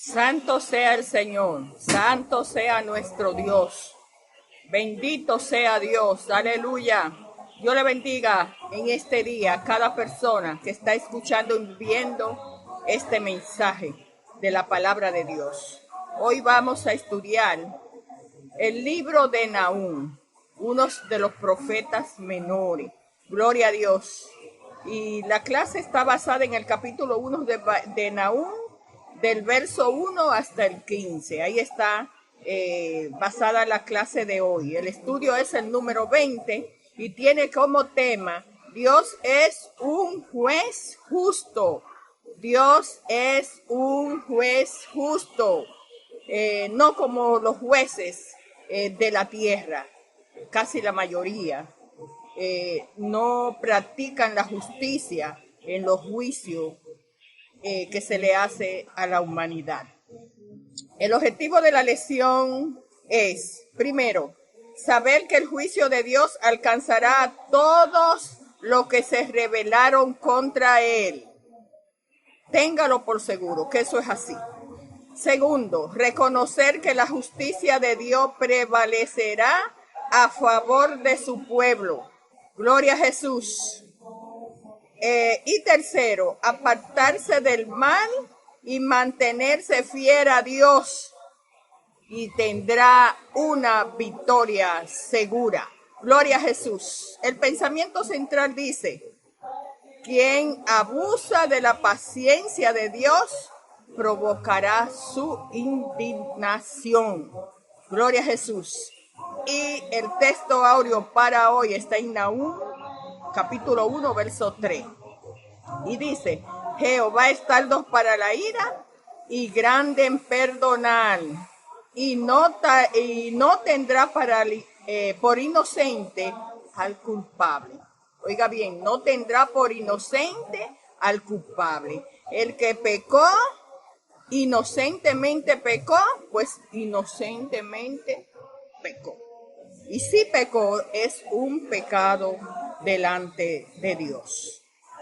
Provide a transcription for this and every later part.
Santo sea el Señor, santo sea nuestro Dios, bendito sea Dios, aleluya. Dios le bendiga en este día a cada persona que está escuchando y viendo este mensaje de la palabra de Dios. Hoy vamos a estudiar el libro de Nahum, uno de los profetas menores. Gloria a Dios. Y la clase está basada en el capítulo 1 de Nahum, del verso 1 hasta el 15. Ahí está basada la clase de hoy. El estudio es el número 20 y tiene como tema: Dios es un juez justo. Dios es un juez justo. No como los jueces de la tierra, casi la mayoría. No practican la justicia en los juicios que se le hace a la humanidad. El objetivo de la lección es, primero, saber que el juicio de Dios alcanzará a todos los que se rebelaron contra él. Téngalo por seguro que eso es así. Segundo, reconocer que la justicia de Dios prevalecerá a favor de su pueblo. Gloria a Jesús. Y tercero, apartarse del mal y mantenerse fiel a Dios, y tendrá una victoria segura. Gloria a Jesús. El pensamiento central dice: quien abusa de la paciencia de Dios provocará su indignación. Gloria a Jesús. Y el texto áureo para hoy está en Nahum, capítulo 1, verso 3. Y dice: Jehová es tardo para la ira y grande en perdonar, y no tendrá por inocente al culpable. Oiga bien, no tendrá por inocente al culpable. El que pecó, inocentemente pecó, pues inocentemente pecó. Y si pecó, es un pecado delante de Dios.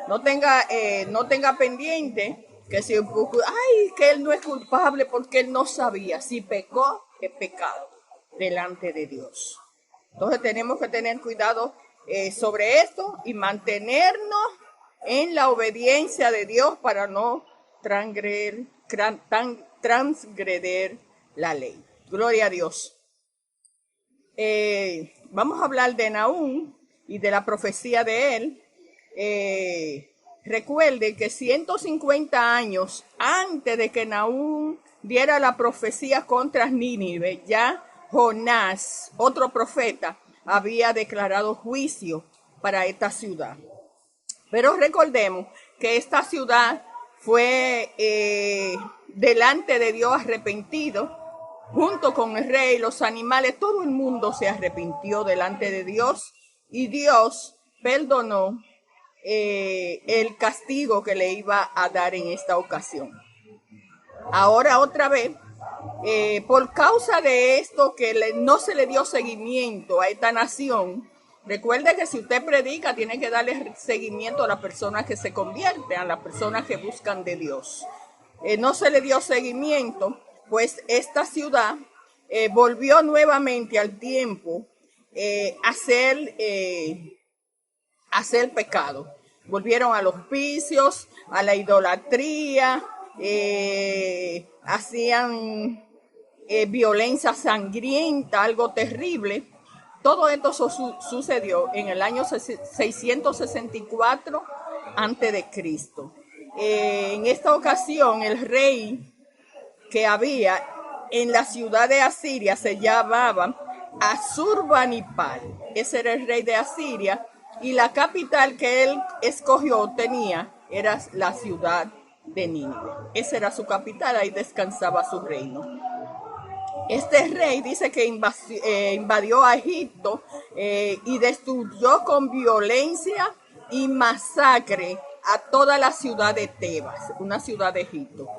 No tenga pendiente que si que él no es culpable porque él no sabía. Si pecó, es pecado delante de Dios. Entonces tenemos que tener cuidado sobre esto y mantenernos en la obediencia de Dios para no transgreder la ley. Gloria a Dios. Vamos a hablar de Nahum y de la profecía de él. Recuerde que 150 años antes de que Nahum diera la profecía contra Nínive, ya Jonás, otro profeta, había declarado juicio para esta ciudad. Pero recordemos que esta ciudad fue delante de Dios arrepentido, junto con el rey, los animales, todo el mundo se arrepintió delante de Dios, y Dios perdonó el castigo que le iba a dar en esta ocasión. Ahora otra vez, por causa de esto que no se le dio seguimiento a esta nación. Recuerde que si usted predica, tiene que darle seguimiento a las personas que se convierten, a las personas que buscan de Dios. No se le dio seguimiento, pues esta ciudad volvió nuevamente al tiempo a hacer pecado. Volvieron a los vicios, a la idolatría, hacían violencia sangrienta, algo terrible. Todo esto sucedió en el año 664 antes de Cristo. En esta ocasión, el rey que había en la ciudad de Asiria se llamaba Asurbanipal. Ese era el rey de Asiria, y la capital que él escogió era la ciudad de Nínive. Esa era su capital, ahí descansaba su reino. Este rey dice que invadió a Egipto y destruyó con violencia y masacre a toda la ciudad de Tebas, una ciudad de Egipto.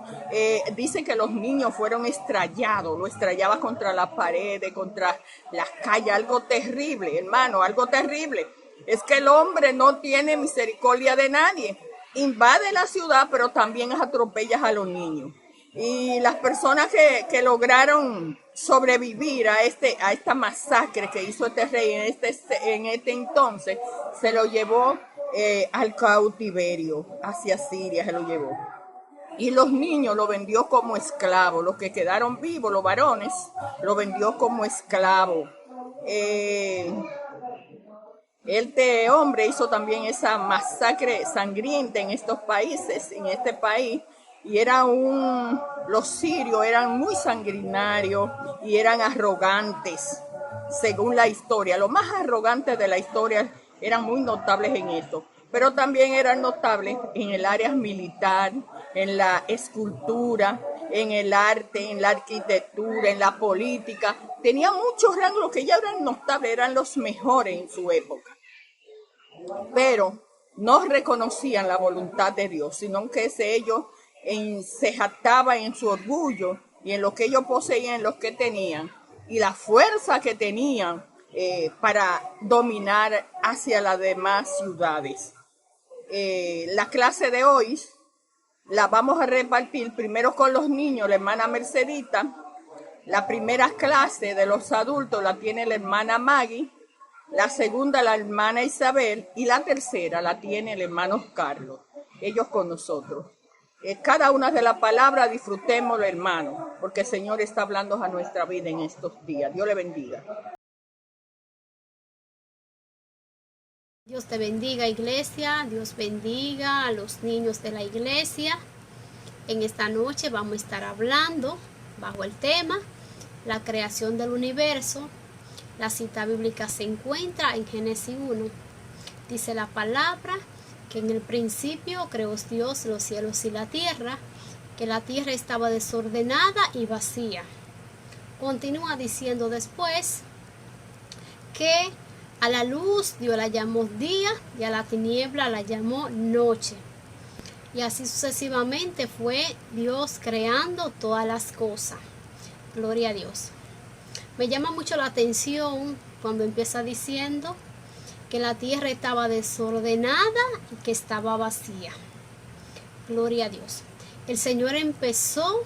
Dice que los niños fueron estrellados, lo estrellaba contra las paredes, contra las calles, algo terrible, hermano, algo terrible. Es que el hombre no tiene misericordia de nadie. Invade la ciudad, pero también atropella a los niños. Y las personas que lograron sobrevivir a esta masacre que hizo este rey en este entonces, se lo llevó al cautiverio, hacia Siria se lo llevó. Y los niños lo vendió como esclavo, los que quedaron vivos, los varones, lo vendió como esclavo. Este hombre hizo también esa masacre sangrienta en estos países, en este país, y los sirios eran muy sanguinarios y eran arrogantes, según la historia. Los más arrogantes de la historia eran muy notables en esto, pero también eran notables en el área militar, en la escultura, en el arte, en la arquitectura, en la política. Tenían muchos rangos que ya eran notables, eran los mejores en su época. Pero no reconocían la voluntad de Dios, sino que ellos se jactaban en su orgullo y en lo que ellos poseían, en lo que tenían, y la fuerza que tenían para dominar hacia las demás ciudades. La clase de hoy la vamos a repartir primero con los niños, la hermana Mercedita. La primera clase de los adultos la tiene la hermana Maggie, la segunda la hermana Isabel y la tercera la tiene el hermano Carlos. Ellos con nosotros. Cada una de las palabras disfrutémoslo, hermano, porque el Señor está hablando a nuestra vida en estos días. Dios le bendiga. Dios te bendiga, iglesia. Dios bendiga a los niños de la iglesia. En esta noche vamos a estar hablando bajo el tema la creación del universo. La cita bíblica se encuentra en Génesis 1. Dice la palabra que en el principio creó Dios los cielos y la tierra, que la tierra estaba desordenada y vacía. Continúa diciendo después que a la luz Dios la llamó día y a la tiniebla la llamó noche. Y así sucesivamente fue Dios creando todas las cosas. Gloria a Dios. Me llama mucho la atención cuando empieza diciendo que la tierra estaba desordenada y que estaba vacía. Gloria a Dios. El Señor empezó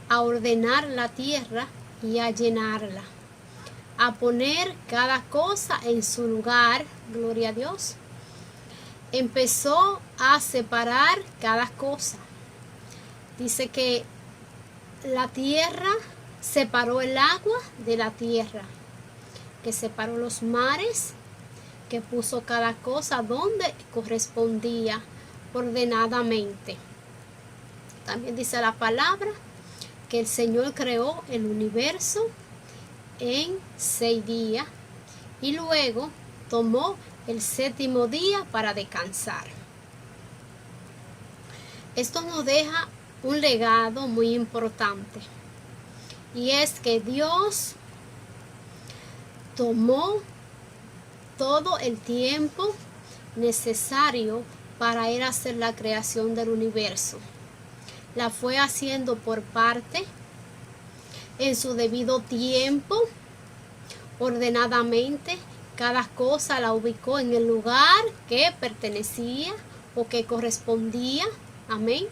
a ordenar la tierra y a llenarla, a poner cada cosa en su lugar. Gloria a Dios. Empezó a separar cada cosa. Dice que la tierra separó el agua de la tierra, que separó los mares, que puso cada cosa donde correspondía ordenadamente. También dice la palabra que el Señor creó el universo en 6 días y luego tomó el 7º día para descansar. Esto nos deja un legado muy importante, y es que Dios tomó todo el tiempo necesario para él hacer la creación del universo. La fue haciendo por parte, en su debido tiempo, ordenadamente. Cada cosa la ubicó en el lugar que pertenecía o que correspondía. Amén.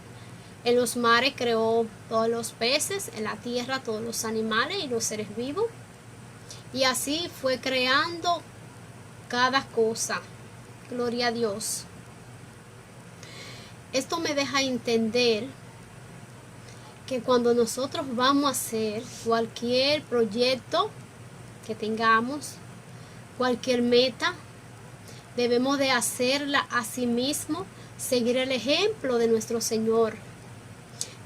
En los mares creó todos los peces, en la tierra todos los animales y los seres vivos. Y así fue creando cada cosa. Gloria a Dios. Esto me deja entender que cuando nosotros vamos a hacer cualquier proyecto que tengamos, cualquier meta, debemos de hacerla a sí mismo, seguir el ejemplo de nuestro Señor,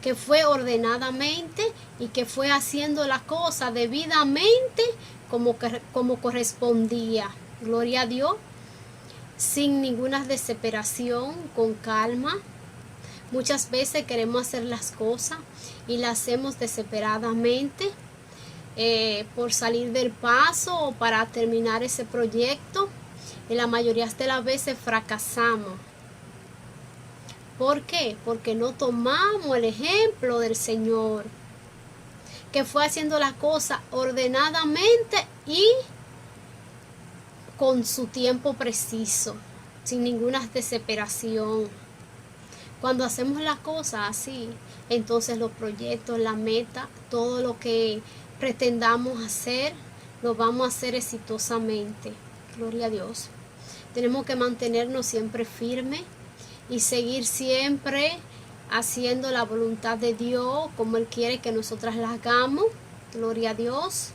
que fue ordenadamente y que fue haciendo la cosa debidamente como correspondía. Gloria a Dios, sin ninguna desesperación, con calma. Muchas veces queremos hacer las cosas y las hacemos desesperadamente por salir del paso o para terminar ese proyecto, y la mayoría de las veces fracasamos. ¿Por qué? Porque no tomamos el ejemplo del Señor, que fue haciendo las cosas ordenadamente y con su tiempo preciso, sin ninguna desesperación. Cuando hacemos las cosas así, entonces los proyectos, la meta, todo lo que pretendamos hacer, lo vamos a hacer exitosamente. Gloria a Dios. Tenemos que mantenernos siempre firmes y seguir siempre haciendo la voluntad de Dios como Él quiere que nosotras la hagamos. Gloria a Dios.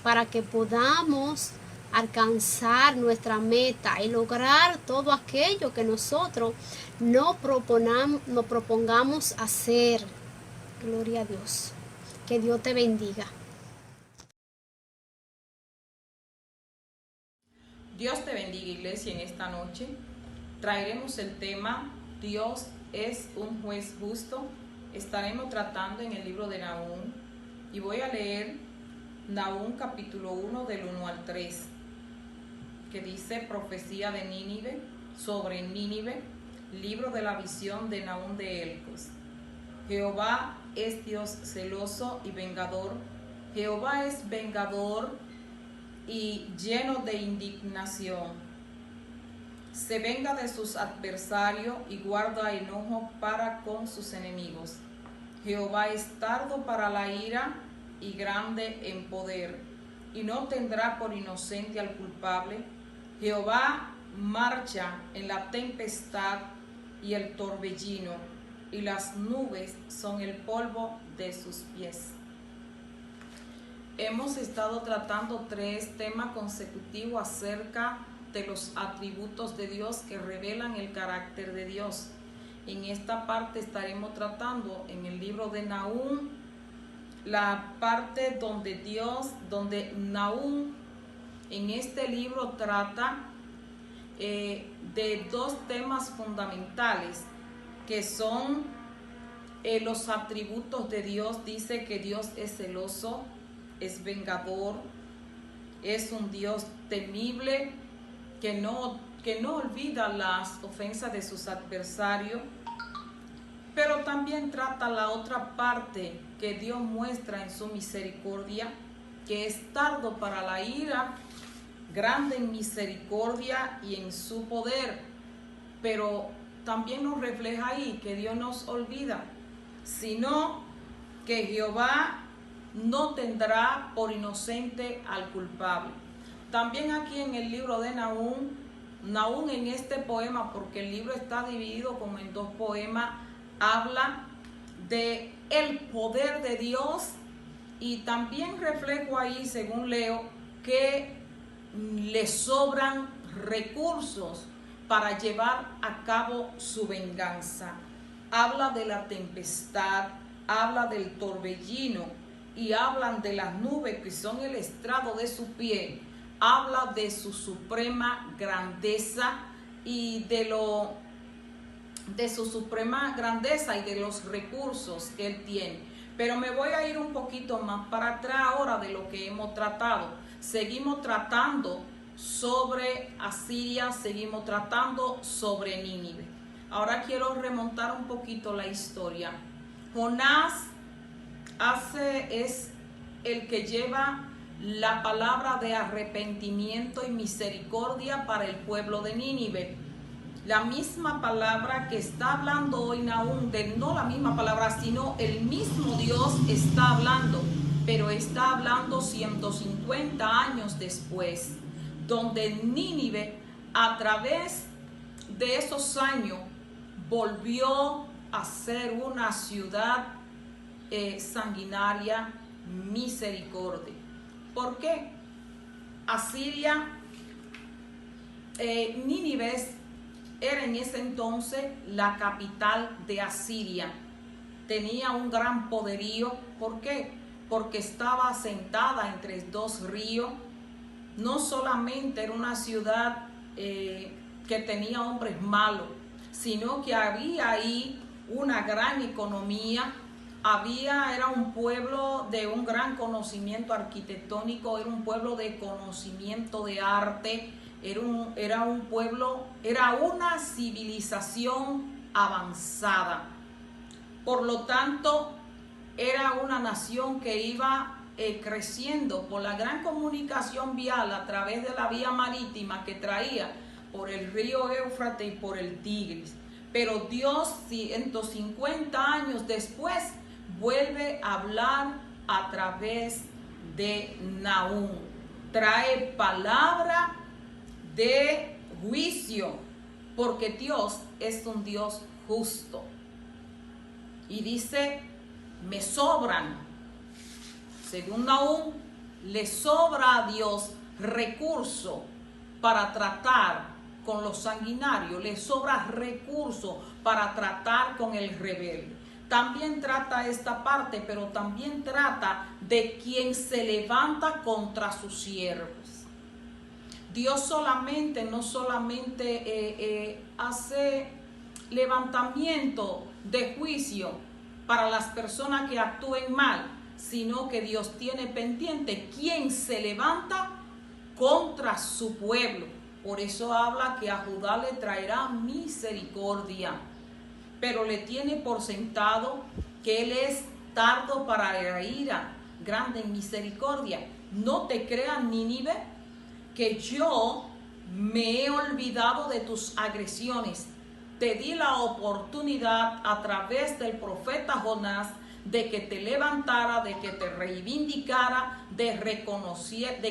Para que podamos alcanzar nuestra meta y lograr todo aquello que nosotros nos propongamos hacer. Gloria a Dios. Que Dios te bendiga. Dios te bendiga, iglesia. En esta noche traeremos el tema Dios es un juez justo. Estaremos tratando en el libro de Nahum y voy a leer Nahum capítulo 1 del 1 al 3, que dice: profecía de Nínive, sobre Nínive, libro de la visión de Nahum de Elcos. Jehová es Dios celoso y vengador. Jehová es vengador y lleno de indignación. Se venga de sus adversarios y guarda enojo para con sus enemigos. Jehová es tardo para la ira y grande en poder, y no tendrá por inocente al culpable. Jehová marcha en la tempestad y el torbellino, y las nubes son el polvo de sus pies. Hemos estado tratando 3 temas consecutivos acerca de los atributos de Dios que revelan el carácter de Dios. En esta parte estaremos tratando en el libro de Nahum, la parte donde Nahum en este libro trata de 2 temas fundamentales, que son los atributos de Dios. Dice que Dios es celoso, es vengador, es un Dios temible que no olvida las ofensas de sus adversarios, pero también trata la otra parte que Dios muestra en su misericordia, que es tardo para la ira, grande en misericordia y en su poder. Pero también nos refleja ahí que Dios nos olvida, sino que Jehová no tendrá por inocente al culpable. También aquí en el libro de Nahum en este poema, porque el libro está dividido como en 2 poemas, habla de el poder de Dios, y también reflejo ahí, según leo, que le sobran recursos para llevar a cabo su venganza. Habla de la tempestad, habla del torbellino, y hablan de las nubes que son el estrado de su pie. Habla de su suprema grandeza y de su suprema grandeza y de los recursos que él tiene. Pero me voy a ir un poquito más para atrás ahora de lo que hemos tratado. Seguimos tratando sobre Asiria, seguimos tratando sobre Nínive. Ahora quiero remontar un poquito la historia. Jonás es el que lleva la palabra de arrepentimiento y misericordia para el pueblo de Nínive. La misma palabra que está hablando hoy Nahum, no la misma palabra, sino el mismo Dios está hablando, pero está hablando 150 años después, donde Nínive, a través de esos años, volvió a ser una ciudad sanguinaria, misericordia. ¿Por qué? Asiria, Nínive era en ese entonces la capital de Asiria. Tenía un gran poderío. ¿Por qué? Porque estaba asentada entre 2 ríos. No solamente era una ciudad que tenía hombres malos, sino que había ahí una gran economía. Era un pueblo de un gran conocimiento arquitectónico, era un pueblo de conocimiento de arte, era una civilización avanzada. Por lo tanto, era una nación que iba creciendo por la gran comunicación vial a través de la vía marítima que traía por el río Éufrates y por el Tigris. Pero Dios 150 años después vuelve a hablar a través de Nahum. Trae palabra de juicio, porque Dios es un Dios justo. Y dice, me sobran. Según Nahum, le sobra a Dios recurso para tratar con los sanguinarios, le sobra recurso para tratar con el rebelde. También trata esta parte, pero también trata de quien se levanta contra sus siervos. Dios no solamente hace levantamiento de juicio para las personas que actúen mal, sino que Dios tiene pendiente quien se levanta contra su pueblo. Por eso habla que a Judá le traerá misericordia, pero le tiene por sentado que él es tardo para la ira, grande en misericordia. No te creas, Nínive, que yo me he olvidado de tus agresiones. Te di la oportunidad a través del profeta Jonás de que te levantara, de que te reivindicara, de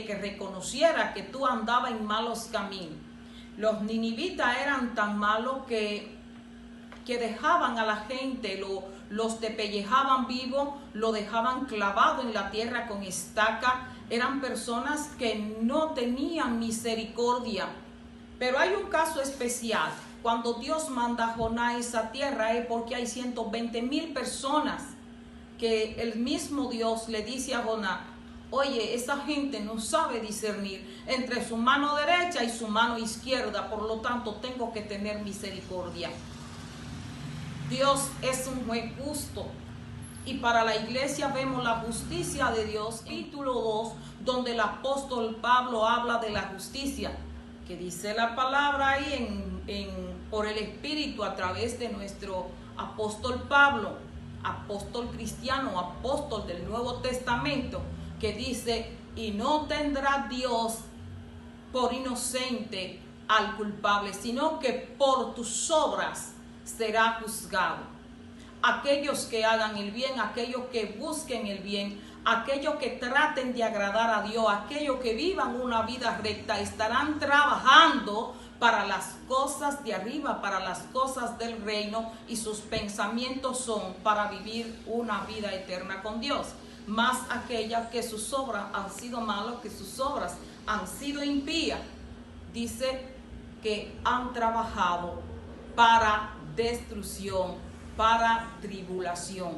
que reconociera que tú andabas en malos caminos. Los ninivitas eran tan malos que dejaban a la gente, los despellejaban vivos, lo dejaban clavado en la tierra con estaca. Eran personas que no tenían misericordia. Pero hay un caso especial. Cuando Dios manda a Jonás a esa tierra es porque hay 120,000 personas que el mismo Dios le dice a Jonás, oye, esa gente no sabe discernir entre su mano derecha y su mano izquierda, por lo tanto tengo que tener misericordia. Dios es un juez justo. Y para la iglesia vemos la justicia de Dios, capítulo 2, donde el apóstol Pablo habla de la justicia, que dice la palabra ahí por el Espíritu a través de nuestro apóstol Pablo, apóstol cristiano, apóstol del Nuevo Testamento, que dice, y no tendrá Dios por inocente al culpable, sino que por tus obras será juzgado. Aquellos que hagan el bien, aquellos que busquen el bien, aquellos que traten de agradar a Dios, aquellos que vivan una vida recta, estarán trabajando para las cosas de arriba, para las cosas del reino, y sus pensamientos son para vivir una vida eterna con Dios. Más aquellas que sus obras han sido malas, que sus obras han sido impías, dice que han trabajado para destrucción, para tribulación.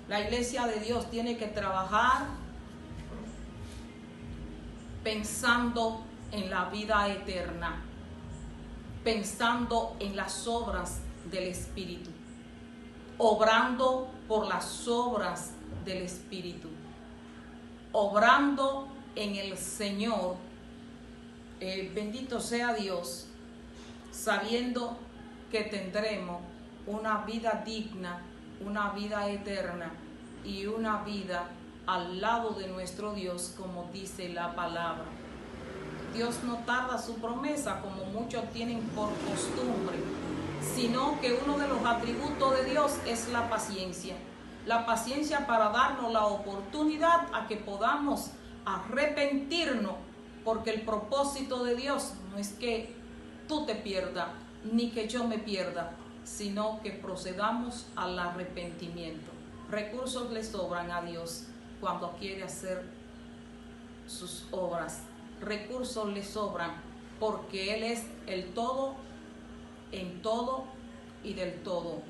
La iglesia de Dios tiene que trabajar pensando en la vida eterna, pensando en las obras del Espíritu, obrando por las obras del Espíritu, obrando en el Señor. Bendito sea Dios, sabiendo que tendremos una vida digna, una vida eterna y una vida al lado de nuestro Dios, como dice la palabra. Dios no tarda su promesa, como muchos tienen por costumbre, sino que uno de los atributos de Dios es la paciencia. La paciencia para darnos la oportunidad a que podamos arrepentirnos, porque el propósito de Dios no es que tú te pierdas, ni que yo me pierda, sino que procedamos al arrepentimiento. Recursos le sobran a Dios cuando quiere hacer sus obras. Recursos le sobran porque Él es el todo, en todo y del todo.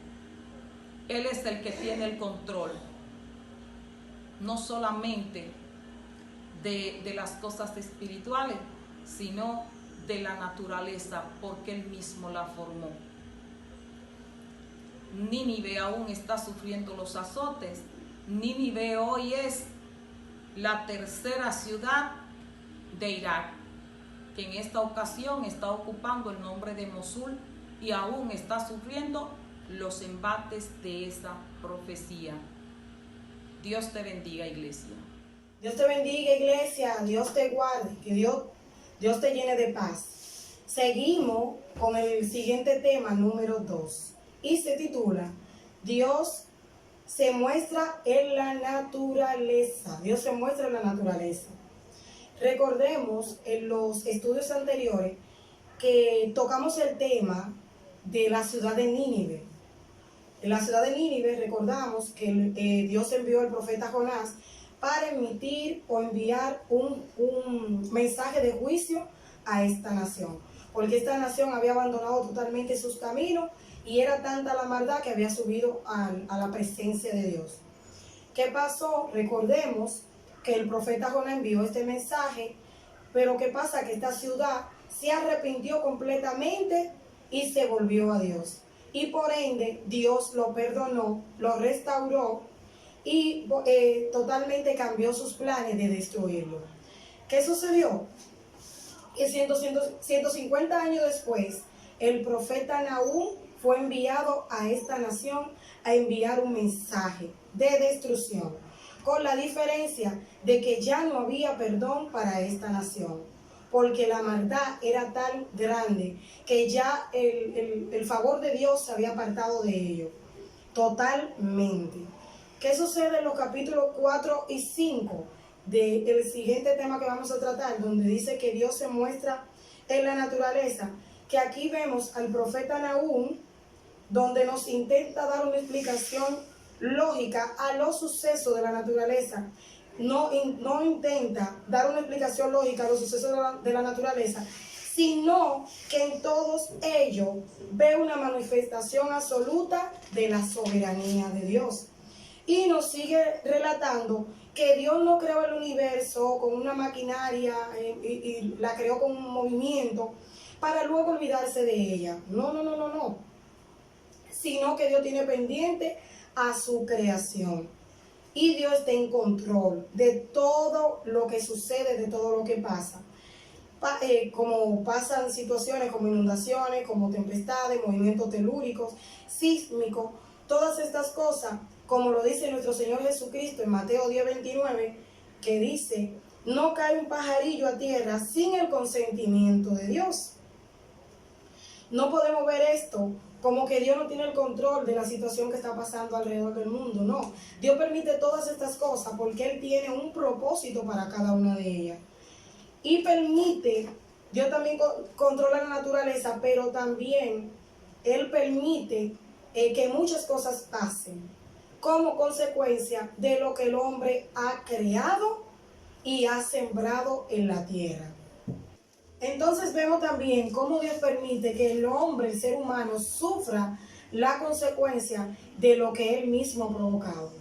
Él es el que tiene el control, no solamente de las cosas espirituales, sino de la naturaleza, porque Él mismo la formó. Nínive aún está sufriendo los azotes. Nínive hoy es la tercera ciudad de Irak, que en esta ocasión está ocupando el nombre de Mosul y aún está sufriendo los embates de esa profecía. Dios te bendiga, iglesia. Dios te bendiga, iglesia. Dios te guarde. Que Dios te llene de paz. Seguimos con el siguiente tema, número 2, y se titula Dios se muestra en la naturaleza. Dios se muestra en la naturaleza. Recordemos en los estudios anteriores que tocamos el tema de la ciudad de Nínive. En la ciudad de Nínive recordamos que Dios envió al profeta Jonás para emitir o enviar un mensaje de juicio a esta nación, porque esta nación había abandonado totalmente sus caminos y era tanta la maldad que había subido a la presencia de Dios. ¿Qué pasó? Recordemos que el profeta Jonás envió este mensaje, pero ¿qué pasa? Que esta ciudad se arrepintió completamente y se volvió a Dios. Y por ende, Dios lo perdonó, lo restauró y totalmente cambió sus planes de destruirlo. ¿Qué sucedió? Que 150 años después, el profeta Nahum fue enviado a esta nación a enviar un mensaje de destrucción, con la diferencia de que ya no había perdón para esta nación, porque la maldad era tan grande que ya el favor de Dios se había apartado de ellos totalmente. ¿Qué sucede en los capítulos 4 y 5 del siguiente tema que vamos a tratar, donde dice que Dios se muestra en la naturaleza? Que aquí vemos al profeta Nahum, donde nos intenta dar una explicación lógica a los sucesos de la naturaleza. No intenta dar una explicación lógica a los sucesos de la naturaleza, sino que en todos ellos ve una manifestación absoluta de la soberanía de Dios. Y nos sigue relatando que Dios no creó el universo con una maquinaria y la creó con un movimiento para luego olvidarse de ella. No. Sino que Dios tiene pendiente a su creación. Y Dios está en control de todo lo que sucede, de todo lo que pasa. Como pasan situaciones como inundaciones, como tempestades, movimientos telúricos, sísmicos, todas estas cosas, como lo dice nuestro Señor Jesucristo en Mateo 10:29, que dice, no cae un pajarillo a tierra sin el consentimiento de Dios. No podemos ver esto como que Dios no tiene el control de la situación que está pasando alrededor del mundo, no. Dios permite todas estas cosas porque Él tiene un propósito para cada una de ellas. Y permite, Dios también controla la naturaleza, pero también Él permite que muchas cosas pasen como consecuencia de lo que el hombre ha creado y ha sembrado en la tierra. Entonces vemos también cómo Dios permite que el hombre, el ser humano, sufra la consecuencia de lo que Él mismo ha provocado.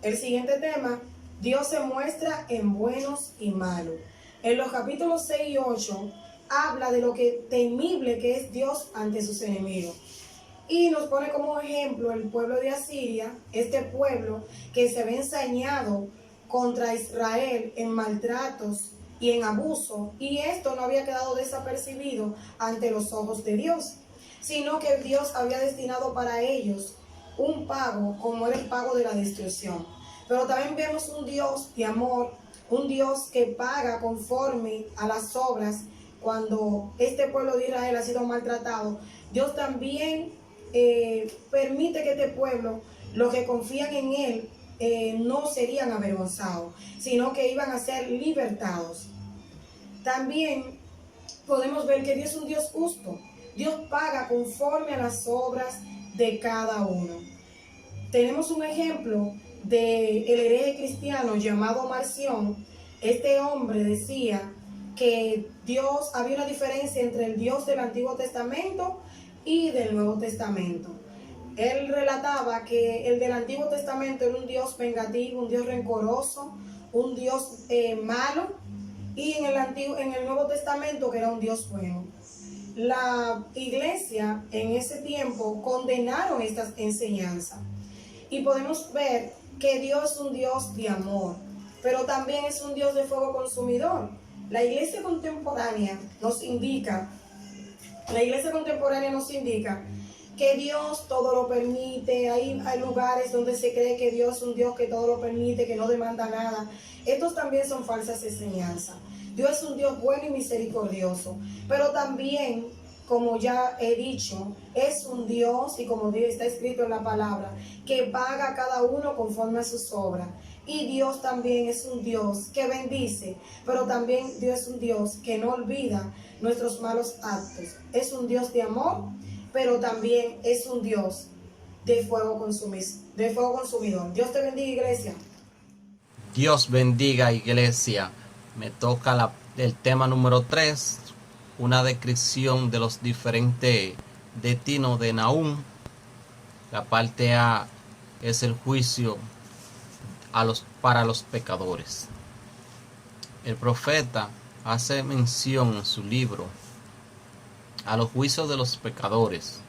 El siguiente tema, Dios se muestra en buenos y malos. En los capítulos 6 y 8 habla de lo que temible que es Dios ante sus enemigos. Y nos pone como ejemplo el pueblo de Asiria, este pueblo que se ve ensañado contra Israel en maltratos y en abuso, y esto no había quedado desapercibido ante los ojos de Dios, sino que Dios había destinado para ellos un pago, como era el pago de la destrucción. Pero también vemos un Dios de amor, un Dios que paga conforme a las obras. Cuando este pueblo de Israel ha sido maltratado, Dios también permite que este pueblo, los que confían en Él, no serían avergonzados, sino que iban a ser libertados. También podemos ver que Dios es un Dios justo. Dios paga conforme a las obras de cada uno. Tenemos un ejemplo del hereje cristiano llamado Marción. Este hombre decía que había una diferencia entre el Dios del Antiguo Testamento y del Nuevo Testamento. Él relataba que el del Antiguo Testamento era un Dios vengativo, un Dios rencoroso, un Dios malo, y en el Nuevo Testamento que era un Dios bueno. La iglesia en ese tiempo condenaron estas enseñanzas, y podemos ver que Dios es un Dios de amor, pero también es un Dios de fuego consumidor. La iglesia contemporánea nos indica que Dios todo lo permite. Hay lugares donde se cree que Dios es un Dios que todo lo permite, que no demanda nada. Estos también son falsas enseñanzas. Dios es un Dios bueno y misericordioso, pero también, como ya he dicho, es un Dios, y como está escrito en la palabra, que paga a cada uno conforme a sus obras. Y Dios también es un Dios que bendice, pero también Dios es un Dios que no olvida nuestros malos actos. Es un Dios de amor, pero también es un Dios de fuego consumidor. Dios te bendiga, iglesia. Dios bendiga, iglesia. Me toca el tema número 3, una descripción de los diferentes destinos de Nahum. La parte A es el juicio para los pecadores. El profeta hace mención en su libro a los juicios de los pecadores.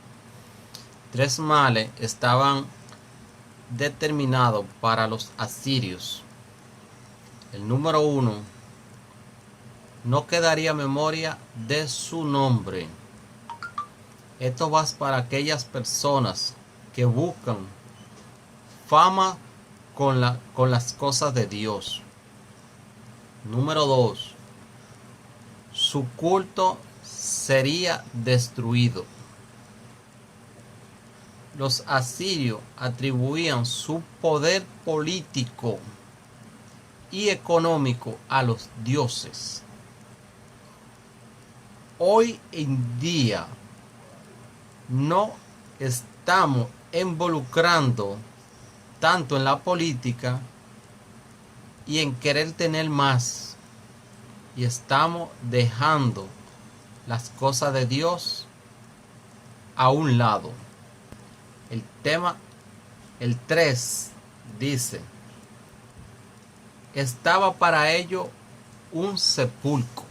3 males estaban determinados para los asirios. El número 1, no quedaría memoria de su nombre. Esto va para aquellas personas que buscan fama con las cosas de Dios. Número 2, su culto sería destruido. Los asirios atribuían su poder político y económico a los dioses. Hoy en día no estamos involucrando tanto en la política y en querer tener más, y estamos dejando las cosas de Dios a un lado. El 3 dice: estaba para ello un sepulcro.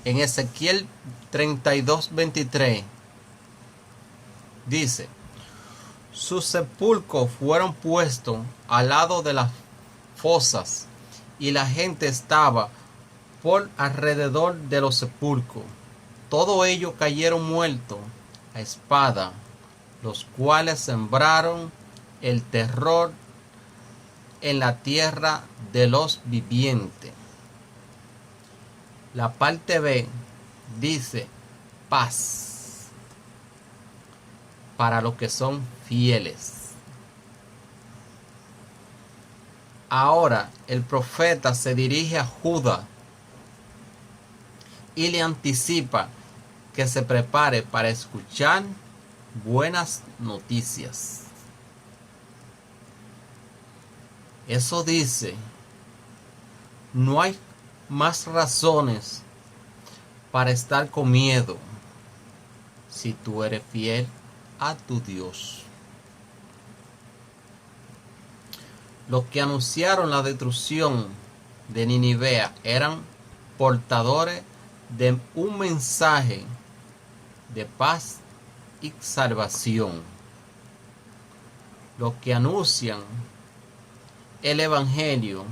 En Ezequiel 32:23 dice: sus sepulcros fueron puestos al lado de las fosas, y la gente estaba por alrededor de los sepulcros. Todos ellos cayeron muertos a espada, los cuales sembraron el terror en la tierra de los vivientes. La parte B dice: paz para los que son fieles. Ahora el profeta se dirige a Judá y le anticipa que se prepare para escuchar buenas noticias. Eso dice: no hay más razones para estar con miedo si tú eres fiel a tu Dios. Los que anunciaron la destrucción de Nínive eran portadores de un mensaje de paz y salvación. Los que anuncian el evangelio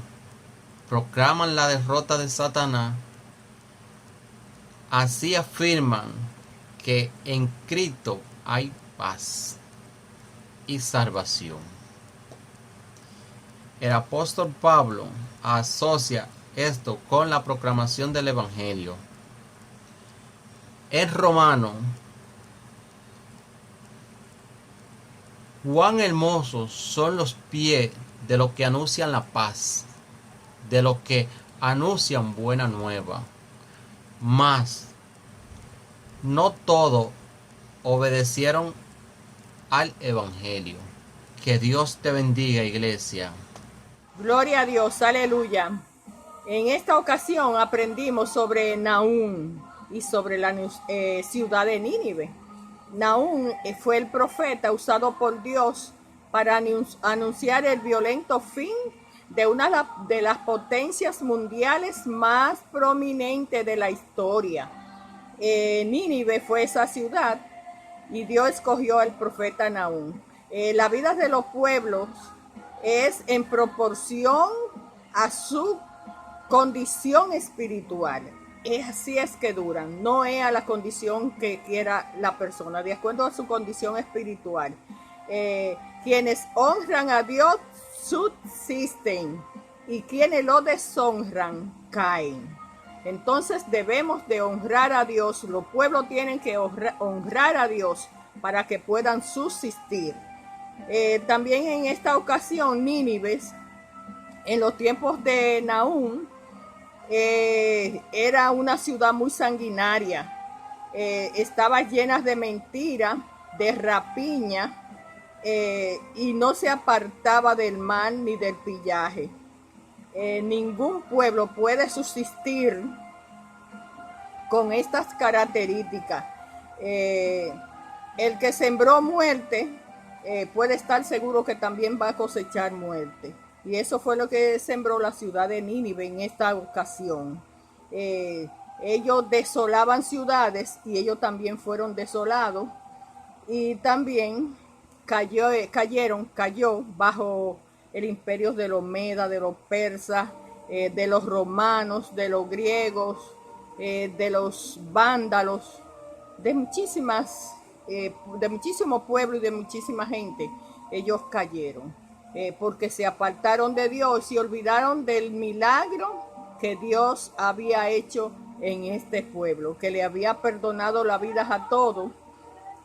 proclaman la derrota de Satanás. Así afirman que en Cristo hay paz y salvación. El apóstol Pablo asocia esto con la proclamación del evangelio. En Romano: cuán hermosos son los pies de los que anuncian la paz, de los que anuncian buena nueva. Mas no todos obedecieron al evangelio. Que Dios te bendiga, iglesia. Gloria a Dios, aleluya. En esta ocasión aprendimos sobre Nahum y sobre la ciudad de Nínive. Nahum fue el profeta usado por Dios para anunciar el violento fin de una de las potencias mundiales más prominentes de la historia. Nínive fue esa ciudad y Dios escogió al profeta Nahum. La vida de los pueblos es en proporción a su condición espiritual. Así es que duran, no es a la condición que quiera la persona, de acuerdo a su condición espiritual. Quienes honran a Dios subsisten y quienes lo deshonran caen. Entonces debemos de honrar a Dios. Los pueblos tienen que honrar a Dios para que puedan subsistir. También en esta ocasión, Nínive, en los tiempos de Nahum, era una ciudad muy sanguinaria. Estaba llena de mentiras, de rapiña, y no se apartaba del mal ni del pillaje. Ningún pueblo puede subsistir con estas características. El que sembró muerte puede estar seguro que también va a cosechar muerte. Y eso fue lo que sembró la ciudad de Nínive en esta ocasión. Ellos desolaban ciudades y ellos también fueron desolados. Y también cayó bajo el imperio de los medas, de los persas, de los romanos, de los griegos, de los vándalos, de muchísimos pueblos y de muchísima gente. Ellos cayeron porque se apartaron de Dios y olvidaron del milagro que Dios había hecho en este pueblo, que le había perdonado la vida a todos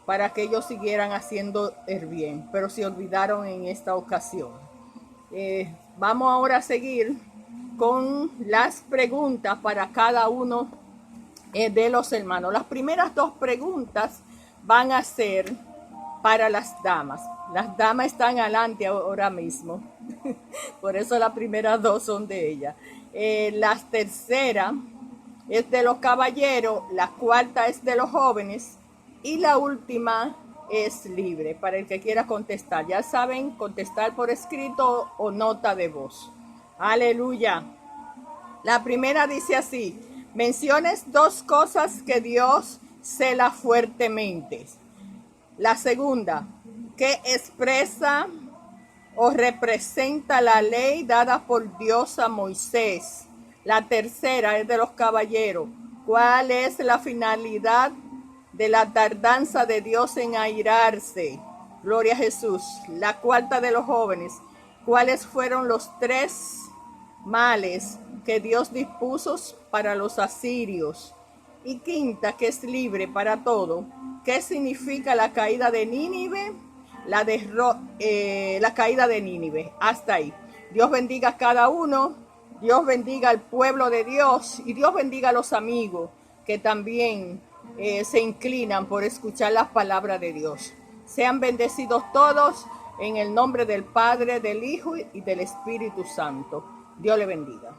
para que ellos siguieran haciendo el bien, pero se olvidaron en esta ocasión. Vamos ahora a seguir con las preguntas para cada uno de los hermanos. Las primeras dos preguntas van a ser para las damas. Las damas están adelante ahora mismo, por eso las primeras dos son de ellas. La tercera es de los caballeros, la cuarta es de los jóvenes y la última es libre para el que quiera contestar. Ya saben, contestar por escrito o nota de voz. Aleluya. La primera dice así: menciones dos cosas que Dios cela fuertemente. La segunda, ¿qué expresa o representa la ley dada por Dios a Moisés? La tercera es de los caballeros. ¿Cuál es la finalidad de la tardanza de Dios en airarse? Gloria a Jesús. La cuarta de los jóvenes. ¿Cuáles fueron los tres males que Dios dispuso para los asirios? Y quinta, que es libre para todo. ¿Qué significa la caída de Nínive? La caída de Nínive. Hasta ahí. Dios bendiga a cada uno. Dios bendiga al pueblo de Dios. Y Dios bendiga a los amigos que también se inclinan por escuchar las palabras de Dios. Sean bendecidos todos en el nombre del Padre, del Hijo y del Espíritu Santo. Dios le bendiga.